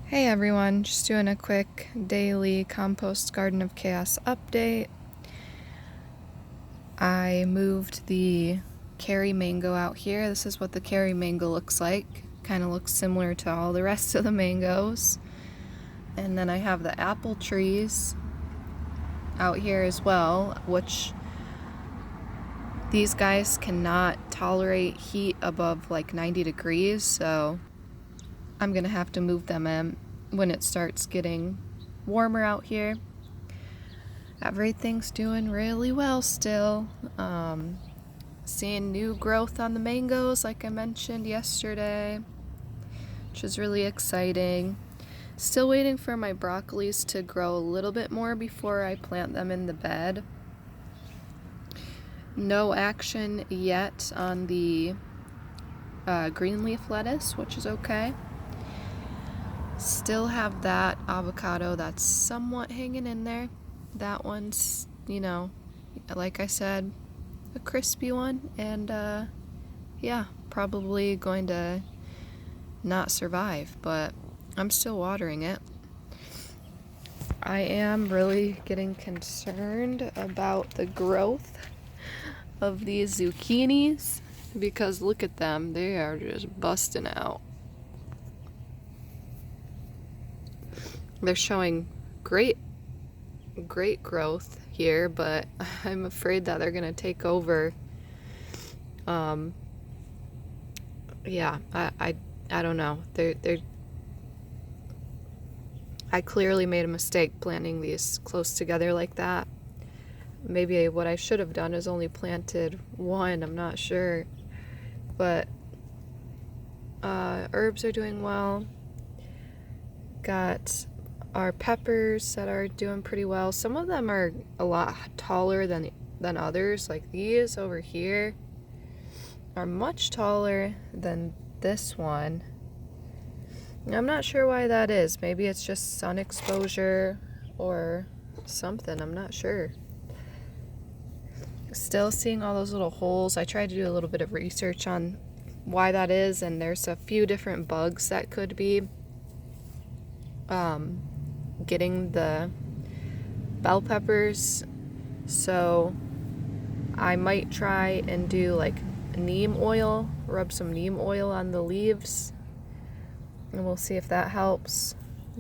Hey everyone, just doing a quick daily compost garden of chaos update. I moved the Kerry mango out here. This is what the Kerry mango looks like. Kind of looks similar to all the rest of the mangoes. And then I have the apple trees out here as well, which these guys cannot tolerate heat above like 90 degrees, so I'm gonna have to move them in when it starts getting warmer out here. Everything's doing really well still. Seeing new growth on the mangoes like I mentioned yesterday, which is really exciting. Still waiting for my broccolis to grow a little bit more before I plant them in the bed. No action yet on the green leaf lettuce, which is okay. Still have that avocado that's somewhat hanging in there. That one's, like I said, a crispy one, and yeah, probably going to not survive, but I'm still watering it. I am really getting concerned about the growth of these zucchinis because look at them, they are just busting out. They're showing great growth here, but I'm afraid that they're gonna take over. Yeah, I don't know. I clearly made a mistake planting these close together like that. Maybe what I should have done is only planted one, I'm not sure. But herbs are doing well. Got our peppers that are doing pretty well. Some of them are a lot taller than others. Like these over here are much taller than this one. I'm not sure why that is. Maybe it's just sun exposure or something. I'm not sure. Still seeing all those little holes. I tried to do a little bit of research on why that is, and there's a few different bugs that could be getting the bell peppers. So I might try and do like neem oil, rub some neem oil on the leaves, and we'll see if that helps.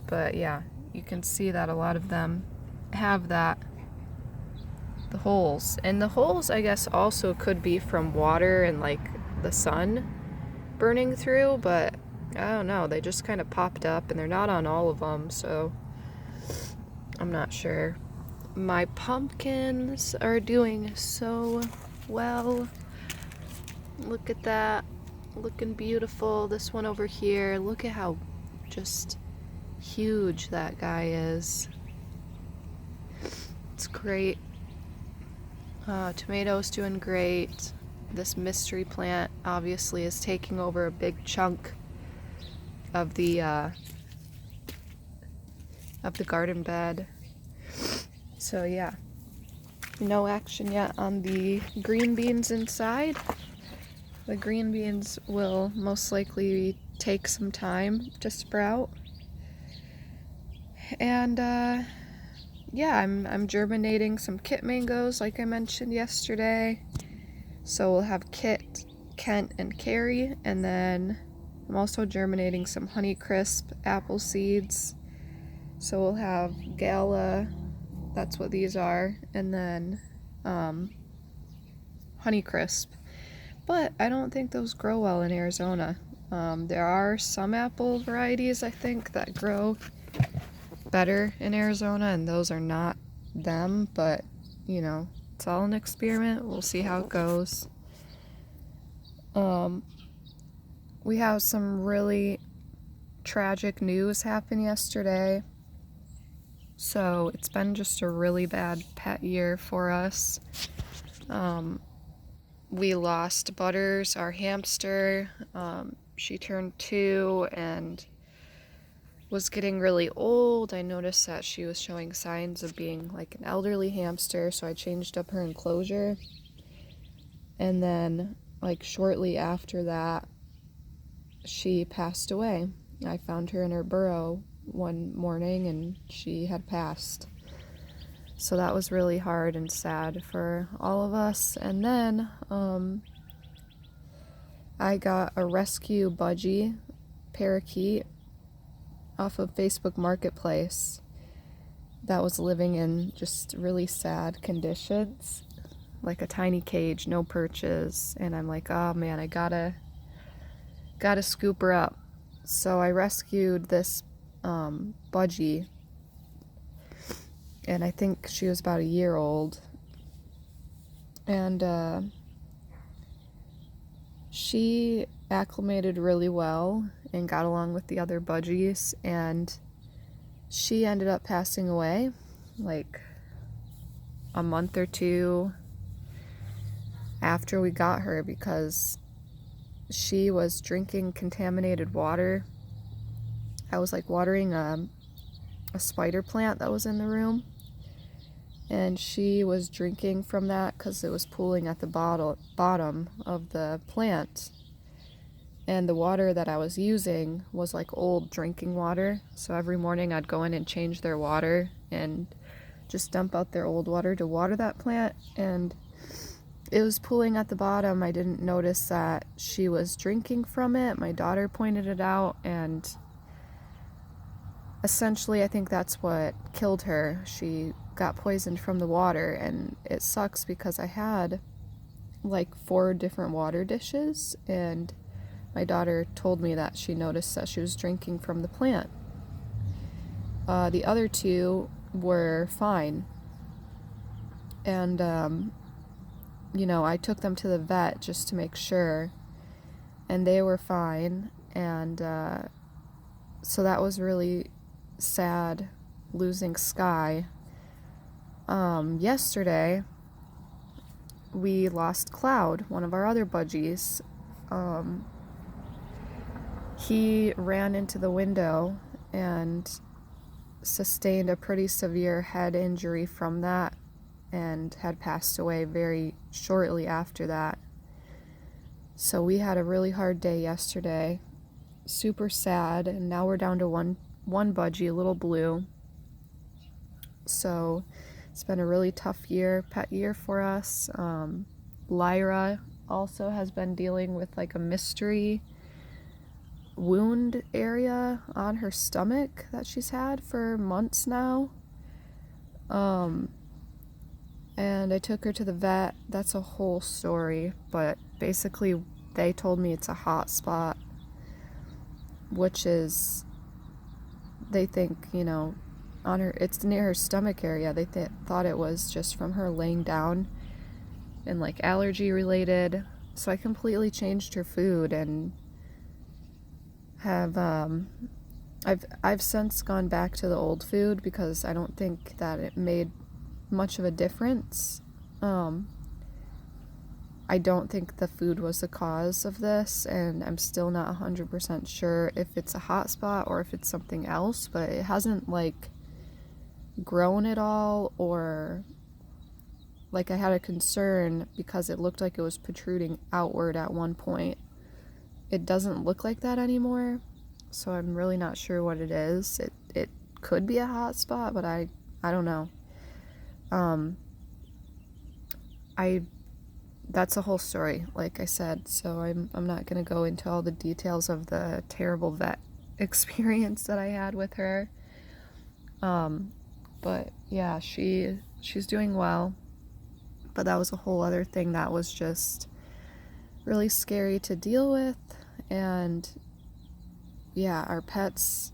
But yeah, you can see that a lot of them have that, the holes. And the holes, I guess, also could be from water and like the sun burning through, but I don't know, they just kind of popped up, and they're not on all of them, so I'm not sure. My pumpkins are doing so well. Look at that, looking beautiful. This one over here, look at how just huge that guy is. It's great. Tomatoes doing great. This mystery plant obviously is taking over a big chunk of the garden bed. So yeah, no action yet on the green beans inside. The green beans will most likely take some time to sprout. And yeah, I'm germinating some kit mangoes like I mentioned yesterday. So we'll have Kit, Kent, and Carrie, and then I'm also germinating some Honeycrisp apple seeds. So we'll have Gala, that's what these are, and then Honeycrisp. But I don't think those grow well in Arizona. There are some apple varieties, I think, that grow better in Arizona, and those are not them, but it's all an experiment. We'll see how it goes. We have some really tragic news happen yesterday. So it's been just a really bad pet year for us. We lost Butters, our hamster. She turned 2 and was getting really old. I noticed that she was showing signs of being like an elderly hamster, so I changed up her enclosure. And then, like, shortly after that, she passed away. I found her in her burrow one morning and she had passed. So that was really hard and sad for all of us. And then I got a rescue budgie parakeet off of Facebook Marketplace that was living in just really sad conditions, like a tiny cage, no perches. And I'm like, oh man, I gotta scoop her up. So I rescued this budgie, and I think she was about a year old. And she acclimated really well and got along with the other budgies, and she ended up passing away like a month or two after we got her because she was drinking contaminated water. I was like watering a spider plant that was in the room, and she was drinking from that because it was pooling at the bottom of the plant. And the water that I was using was like old drinking water. So every morning I'd go in and change their water and just dump out their old water to water that plant. And it was pooling at the bottom. I didn't notice that she was drinking from it. My daughter pointed it out, and essentially I think that's what killed her. She got poisoned from the water, and it sucks because I had like 4 different water dishes, and my daughter told me that she noticed that she was drinking from the plant. The other 2 were fine. And, I took them to the vet just to make sure, and they were fine. And so that was really sad, losing Sky. Yesterday, we lost Cloud, one of our other budgies. He ran into the window and sustained a pretty severe head injury from that and had passed away very shortly after that. So we had a really hard day yesterday, super sad, and now we're down to one budgie, little Blue. So it's been a really tough pet year for us. Lyra also has been dealing with like a mystery wound area on her stomach that she's had for months now. And I took her to the vet. That's a whole story, but basically they told me it's a hot spot, which is, they think, on her, it's near her stomach area. They thought it was just from her laying down and like allergy related. So I completely changed her food and have I've since gone back to the old food because I don't think that it made much of a difference. I don't think the food was the cause of this, and I'm still not 100% sure if it's a hot spot or if it's something else, but it hasn't like grown at all, or like I had a concern because it looked like it was protruding outward at one point. It doesn't look like that anymore, so I'm really not sure what it is. It could be a hot spot, but I don't know. That's a whole story, like I said, so I'm not gonna go into all the details of the terrible vet experience that I had with her. But yeah, she's doing well, but that was a whole other thing that was just really scary to deal with. And yeah, our pets,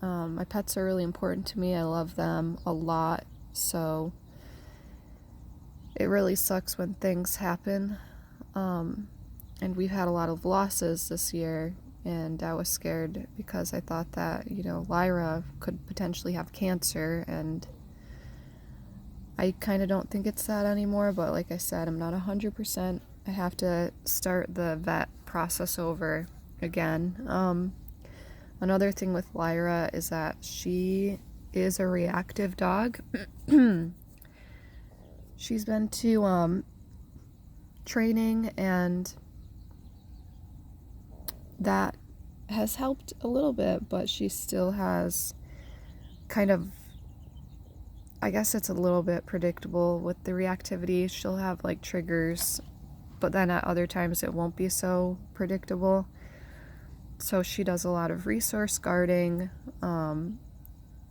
my pets are really important to me. I love them a lot, so it really sucks when things happen. And we've had a lot of losses this year, and I was scared because I thought that, Lyra could potentially have cancer, and I kind of don't think it's that anymore, but like I said, I'm not 100%. I have to start the vet process over again. Another thing with Lyra is that she is a reactive dog. She's been to training, and that has helped a little bit, but she still has kind of, I guess it's a little bit predictable with the reactivity. She'll have like triggers, but then at other times it won't be so predictable. So she does a lot of resource guarding.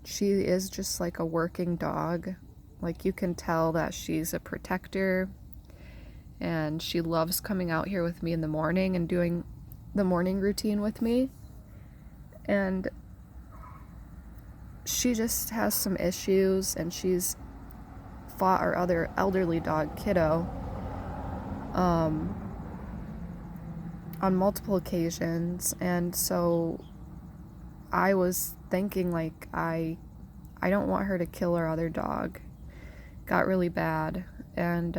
She is just like a working dog. Like, you can tell that she's a protector, and she loves coming out here with me in the morning and doing the morning routine with me. And she just has some issues, and she's fought our other elderly dog, Kiddo, on multiple occasions. And so I was thinking, like, I don't want her to kill our other dog. Got really bad, and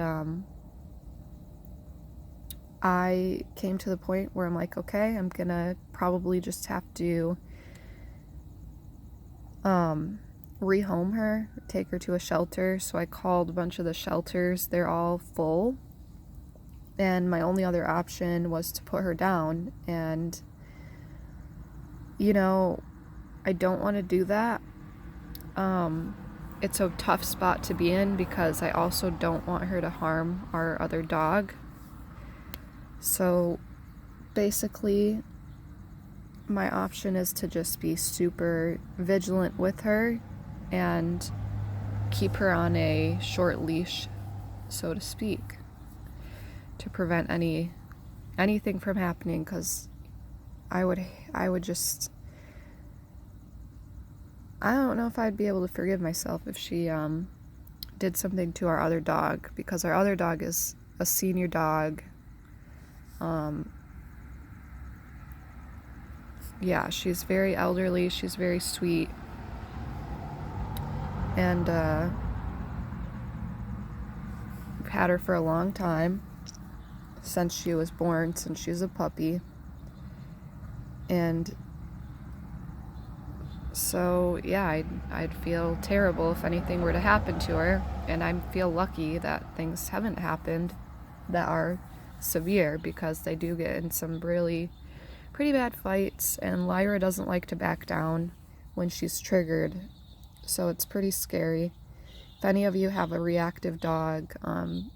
I came to the point where I'm like, okay, I'm gonna probably just have to rehome her, take her to a shelter. So I called a bunch of the shelters. They're all full, and my only other option was to put her down. And you know, I don't want to do that. It's a tough spot to be in, because I also don't want her to harm our other dog. So basically, my option is to just be super vigilant with her and keep her on a short leash, so to speak, to prevent anything from happening. Because I would just, I don't know if I'd be able to forgive myself if she did something to our other dog, because our other dog is a senior dog. Yeah, she's very elderly, she's very sweet, and we've had her for a long time, since she was born, since she's a puppy. And so yeah, I'd feel terrible if anything were to happen to her, and I feel lucky that things haven't happened that are severe, because they do get in some really pretty bad fights, and Lyra doesn't like to back down when she's triggered, so it's pretty scary. If any of you have a reactive dog,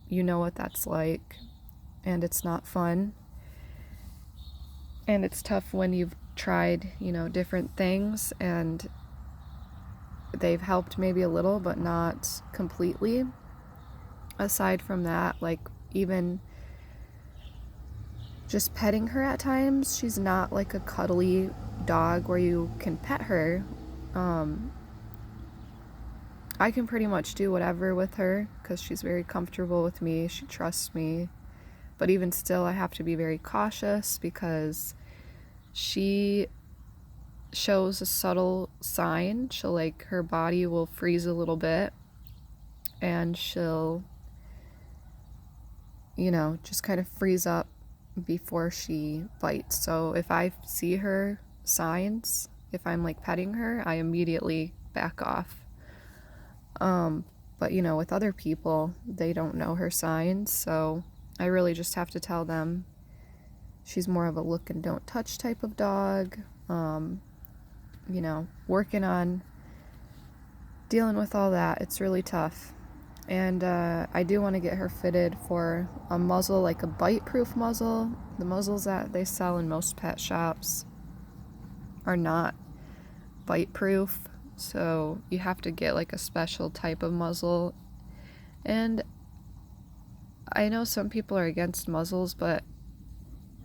you know what that's like, and it's not fun. And it's tough when you've tried, different things, and they've helped maybe a little, but not completely. Aside from that, like, even just petting her at times, she's not like a cuddly dog where you can pet her. I can pretty much do whatever with her, because she's very comfortable with me, she trusts me. But even still, I have to be very cautious, because she shows a subtle sign. She'll, like, her body will freeze a little bit, and she'll, just kind of freeze up before she bites. So if I see her signs, if I'm like petting her, I immediately back off. But with other people, they don't know her signs, so I really just have to tell them she's more of a look and don't touch type of dog. Working on dealing with all that, it's really tough. And I do want to get her fitted for a muzzle, like a bite-proof muzzle. The muzzles that they sell in most pet shops are not bite-proof, so you have to get like a special type of muzzle. And I know some people are against muzzles, but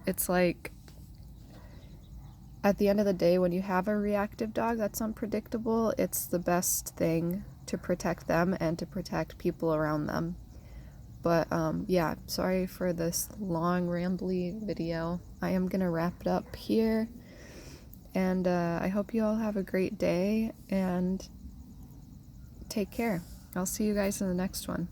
it's like, at the end of the day, when you have a reactive dog that's unpredictable, it's the best thing to protect them and to protect people around them. But yeah, sorry for this long rambly video. I am gonna wrap it up here, and I hope you all have a great day, and take care. I'll see you guys in the next one.